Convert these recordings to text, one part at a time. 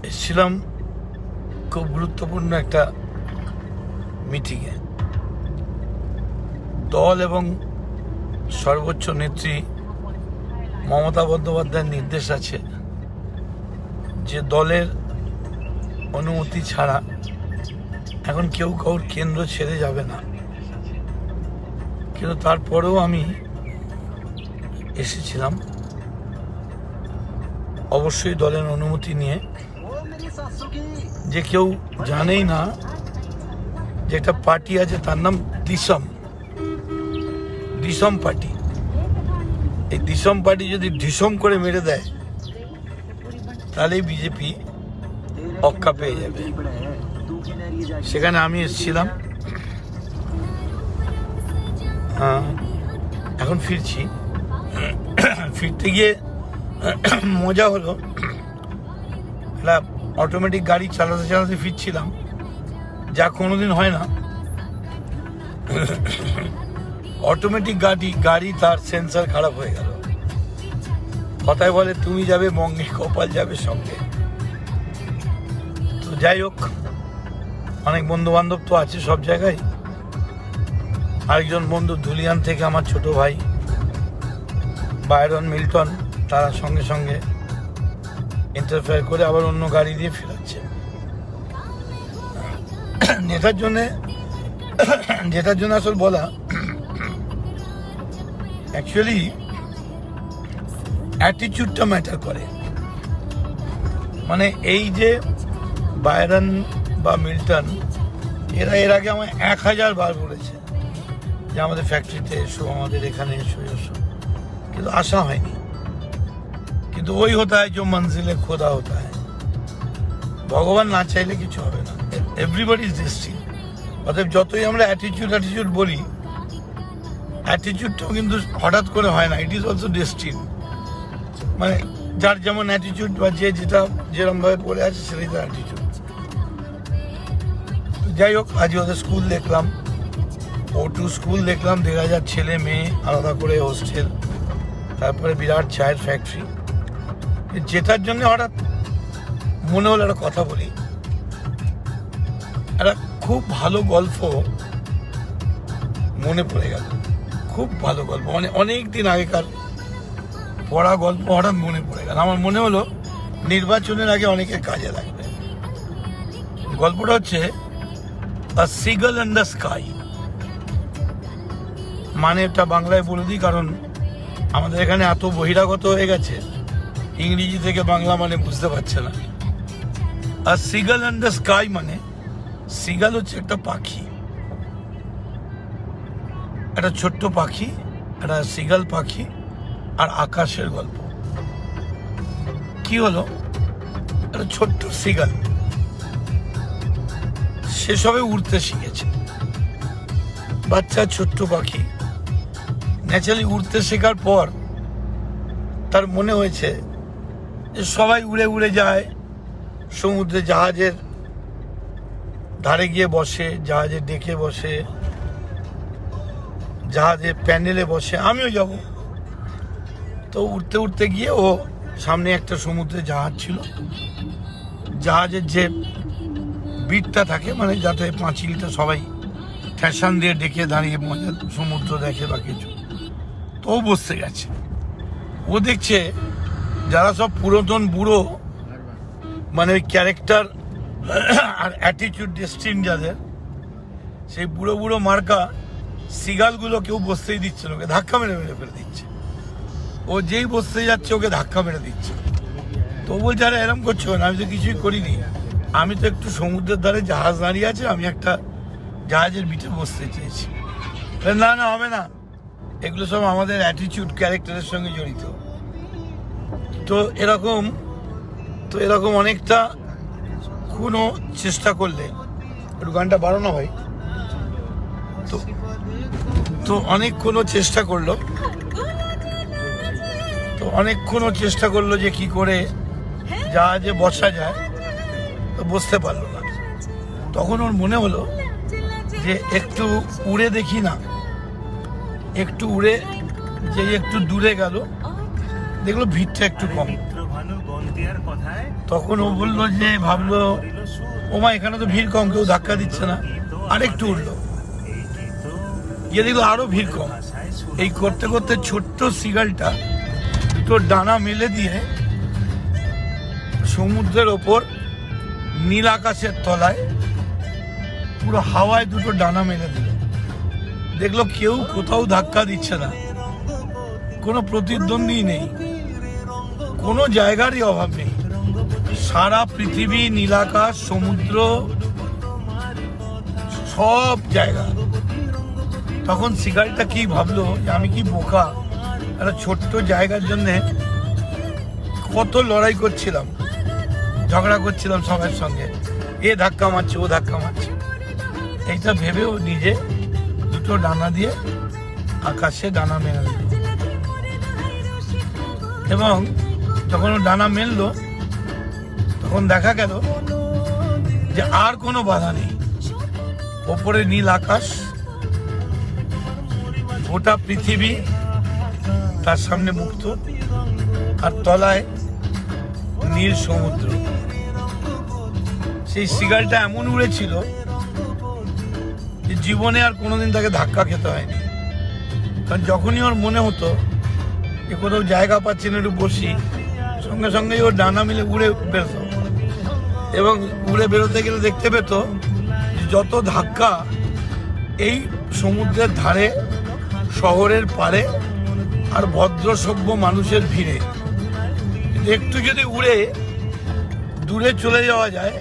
এসেছিলাম খুব গুরুত্বপূর্ণ একটা মিটিংয়ে। দল এবং সর্বোচ্চ নেত্রী মমতা বন্দ্যোপাধ্যায়ের নির্দেশ আছে যে দলের অনুমতি ছাড়া এখন কেউ কারোর কেন্দ্র ছেড়ে যাবে না। কিন্তু তারপরেও আমি এসেছিলাম অবশ্যই দলের অনুমতি নিয়ে। যে কেউ জানেই না যে একটা পার্টি আছে, তার নাম দিসম পার্টি। এই দিসম পার্টি যদি ঢিসম করে মেরে দেয় তাহলেই বিজেপি অক্কা পেয়ে যাবে। সেখানে আমি এসেছিলাম, এখন ফিরছি। ফিরতে গিয়ে মজা হলো, একটা অটোমেটিক গাড়ি চালাতে চালাতে ফিরছিলাম, যা কোনোদিন হয় না। অটোমেটিক গাড়ি তার সেন্সার খারাপ হয়ে গেল। কথায় বলে তুমি যাবে মঙ্গে, কপাল যাবে সঙ্গে। তো যাই হোক, অনেক বন্ধু বান্ধব তো আছে সব জায়গায়। আরেকজন বন্ধু ধুলিয়ান থেকে আমার ছোট ভাই বায়রন মিল্টন, তারা সঙ্গে সঙ্গে ইন্টারফেয়ার করে আবার অন্য গাড়ি দিয়ে ফেরাচ্ছে। যেটার জন্য আসল বলা, অ্যাকচুয়ালি অ্যাটিটিউডটা ম্যাটার করে। মানে এই যে বায়রন বা মিল্টন, এরা এর আগে আমায় 1000 বার বলেছে যে আমাদের ফ্যাক্টরিতে এসো, আমাদের এখানে এসো, কিন্তু আসা হয়নি। কিন্তু ওই হতা হয় যে মঞ্জিলে খোদা হতা হয়, ভগবান না চাইলে কিছু হবে না। Everybody is destiny. অতএব যতই আমরা অ্যাটিটিউড বলি, অ্যাটিটিউডটাও কিন্তু হঠাৎ করে হয় না। It is also destiny. মানে যার যেমন অ্যাটিটিউড বা যে যেটা যেরমভাবে পড়ে আছে সেটাই তার অ্যাটিটিউড। যাই হোক, আজ ওদের স্কুল দেখলাম, O2 স্কুল দেখলাম, 1000 ছেলে মেয়ে, আলাদা করে হোস্টেল, তারপরে বিরাট চায়ের ফ্যাক্টরি। যেটার জন্য হঠাৎ মনে হলো একটা কথা বলি। একটা খুব ভালো গল্প মনে পড়ে গেল, খুব ভালো গল্প, মানে অনেক দিন আগেকার পড়া গল্প হঠাৎ মনে পড়ে গেল। আমার মনে হলো নির্বাচনের আগে অনেকের কাজে লাগবে। গল্পটা হচ্ছে আ সিগল ইন দ্য স্কাই। মানে এটা বাংলায় বলে দিই, কারণ আমাদের এখানে এত বহিরাগত হয়ে গেছে, ইংরেজি থেকে বাংলা মানে বুঝতে পারছে না। আর সিগল ইন দ্য স্কাই মানে, সিগাল হচ্ছে একটা পাখি, একটা ছোট্ট পাখি, একটা সিগাল পাখি আর আকাশের গল্প। কি হলো, একটা ছোট্ট সিগাল সে সবে উড়তে শিখেছে। বাচ্চা ছোট্ট পাখি ন্যাচারালি উড়তে শেখার পর তার মনে হয়েছে যে সবাই উড়ে উড়ে যায়, সমুদ্রে জাহাজের ধারে গিয়ে বসে, জাহাজের ডেকে বসে, জাহাজের প্যান্ডেলে বসে, আমিও যাব। তো উঠতে উঠতে গিয়ে ও সামনে একটা সমুদ্রে জাহাজ ছিল, জাহাজের যে বিটটা থাকে, মানে যাতে পাঁচিলটা সবাই ফ্যাশন দিয়ে ডেকে দাঁড়িয়ে মজা সমুদ্র দেখে বা কিছু, তো ও বসতে গেছে। ও দেখছে যারা সব পুরাতন বুড়ো, মানে ওই ক্যারেক্টার আর অ্যাটিটিউড ডেস্টিন যাদের, সেই বুড়ো বুড়ো মার্কা সিগালগুলো কেউ বসতেই দিচ্ছে না, ওকে ধাক্কা মেরে মেরে ফেলে দিচ্ছে। ও যেই বসতে যাচ্ছে ওকে ধাক্কা মেরে দিচ্ছে। তো বলছে আরে এরম করছো না, আমি তো কিছুই করিনি, আমি তো একটু সমুদ্রের ধারে জাহাজ দাঁড়িয়ে আছে, আমি একটা জাহাজের বিটে বসতে চেয়েছি। না না, হবে না, এগুলো সব আমাদের অ্যাটিটিউড ক্যারেক্টারের সঙ্গে জড়িত। তো এরকম অনেকটা কোনো চেষ্টা করলে, একটু গানটা বাড়ানো হয়, তো অনেক কোনো চেষ্টা করলো যে কি করে জাহাজে বসা যায়, তো বসতে পারলো না। তখন ওর মনে হলো যে একটু উড়ে দেখি না, একটু উড়ে যে একটু দূরে গেল, দেখলো ভিড়টা একটু কম। তখন ও বললো যে ভাবলো ওমা এখানে তো ভিড় কম, কেউ ধাক্কা দিচ্ছে না, আরেকটু উঠলো, গিয়ে দেখলো আরো ভিড় কম। এই করতে করতে ছোট্ট সিগালটা দুটো ডানা মেলে দিয়ে সমুদ্রের ওপর নীল আকাশের তলায় পুরো হাওয়ায় দুটো ডানা মেলে দিল। দেখলো কেউ কোথাও ধাক্কা দিচ্ছে না, কোনো প্রতিদ্বন্দ্বী নেই, কোনো জায়গারই অভাব নেই, সারা পৃথিবী, নীলাকাশ, সমুদ্র, সব জায়গা। তখন সিগারেটটা কি ভাবলো যে আমি কি বোকা, একটা ছোট্ট জায়গার জন্য কত লড়াই করছিলাম, ঝগড়া করছিলাম সবার সঙ্গে, এ ধাক্কা মারছে, ও ধাক্কা মারছে। এইটা ভেবেও নিজে দুটো ডানা দিয়ে আকাশে ডানা মেলে দিল। এবং যখন ও ডানা মেললো তখন দেখা গেল যে আর কোনো বাধা নেই, ওপরে নীল আকাশ, গোটা পৃথিবী তার সামনে মুক্ত, আর তলায় নীল সমুদ্র। সেই সিগারেটটা এমন উড়েছিল যে জীবনে আর কোনোদিন তাকে ধাক্কা খেতে হয়নি। কারণ যখনই ওর মনে হতো যে কোথাও জায়গা পাচ্ছি না, একটু বসি, সঙ্গে সঙ্গেই ওর ডানা মিলে উড়ে বেরোতো। এবং উড়ে বেরোতে গেলে দেখতে পেত যত ধাক্কা এই সমুদ্রের ধারে, শহরের পাড়ে আর ভদ্র সভ্য মানুষের ভিড়ে। একটু যদি উড়ে দূরে চলে যাওয়া যায়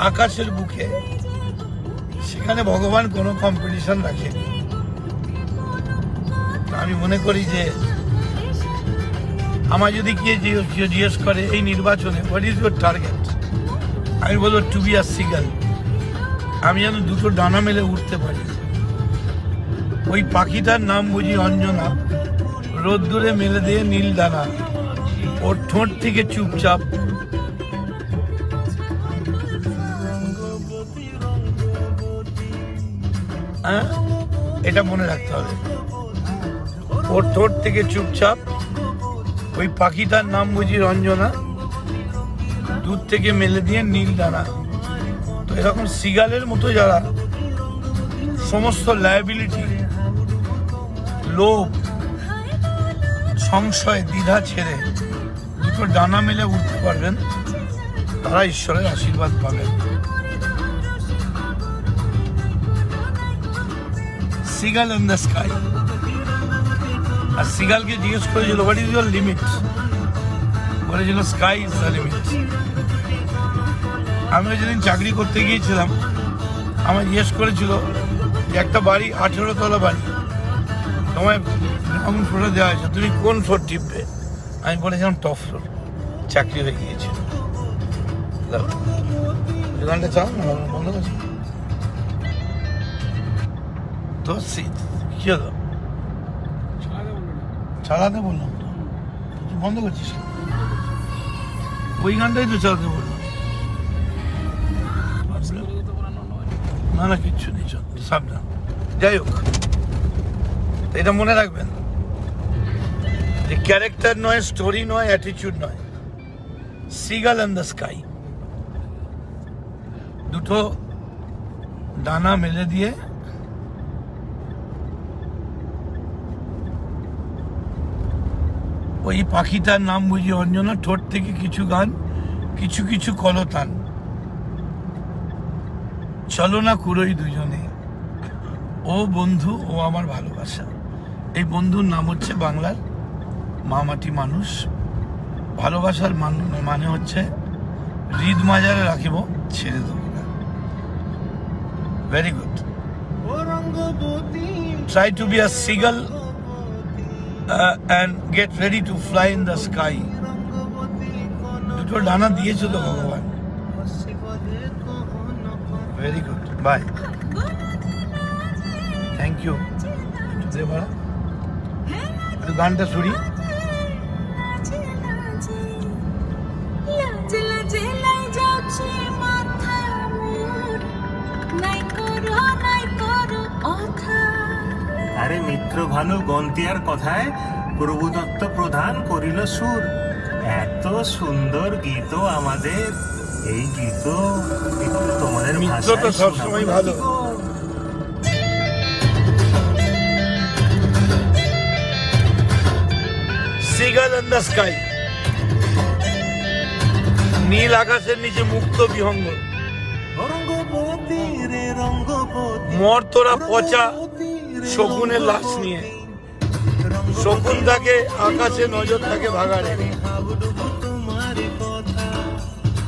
আকাশের বুকে, সেখানে ভগবান কোনো কম্পিটিশন রাখেনি। আমি মনে করি যে আমার যদি কে জিজ্ঞেস করে এই নির্বাচনে হোয়াট ইজ ইউর টার্গেট, আমি বলবো টু বি আ সিগাল। আমি যেন দুটো ডানা মেলে উঠতে পারি। ওই পাখিটার নাম বুঝি অঞ্জনা, রোদ্দুরে মেলে দিয়ে নীল ডানা, ওর ঠোঁট থেকে চুপচাপ এটা মনে রাখতে হবে। ওর ঠোঁট থেকে চুপচাপ, ওই পাখিটার নাম বুঝি রঞ্জনা, দূর থেকে মেলে দিয়ে নীল ডানা। তো এরকম সিগালের মতো যারা সমস্ত লায়াবিলিটি, লোভ, সংশয়, দ্বিধা ছেড়ে দুটো ডানা মেলে উঠতে পারবেন, তারা ঈশ্বরের আশীর্বাদ পাবেন। Seagull in the sky. আর সিগালকে জিজ্ঞেস করেছিল হোয়াট ইজ ইউর লিমিট, বলেছিল স্কাই ইজ দ্য লিমিট। আমি যেদিন চাকরি করতে গিয়েছিলাম আমায় জিজ্ঞেস করেছিল যে একটা বাড়ি 18 তলা বাড়ি, তোমায় গ্রাউন্ড ফ্লোরে দেওয়া হয়েছে, তুমি কোন ফ্লোর টিপবে? আমি বলেছিলাম টপ ফ্লোর। চাকরি হয়ে গিয়েছিল। দোকানটা চাও বন্ধ করছি তো, কি হলো? চালাতে বললাম তো, বন্ধ করছিস? ওই গানটাই তো চালাতে বললাম। না না কিচ্ছু নেই, চল সাবধান। যাই হোক, এটা মনে রাখবেন যে ক্যারেক্টার নয়, স্টোরি নয়, অ্যাটিটিউড নয়, সিগাল ইন দ্য স্কাই। দুটো ডানা মেলে দিয়ে ওই পাখিটার নাম বুঝি অঞ্জনা, ঠোঁট থেকে কিছু গান, কিছু কিছু কলতান, চলো না কুড়োই দুজনে, ও বন্ধু ও আমার ভালোবাসা। এই বন্ধুর নাম হচ্ছে বাংলার মামাটি মানুষ। ভালোবাসার মানে হচ্ছে হৃদ মাজারে রাখিব, ছেড়ে দেবো না। Very good. Try to be a seagull and get ready to fly in the sky. দুটো ডানা দিয়েছো তো ভগবান। Very good, bye, thank you. একটু গানটা শুনি। আরে মিত্র ভালো গন্তিয়ার কথায় প্রভুদত্ত প্রধান করিল সুর, এত সুন্দর গীত আমাদের, এই গীত একটু তোমাদের মিত্র তো ভাষায় সবসময় শোনাবো ভালো। নাকি গো? সিগাল ইন দ্য স্কাই, নীল আকাশের নিচে মুক্ত বিহঙ্গ, রঙ্গবতী রে রঙ্গবতী, মর্তরা পচা শকুনের লাশ নিয়ে। শকুন থাকে আকাশে, নজর থাকে ভাগাড়ে। ভাবলু তোমার কথা,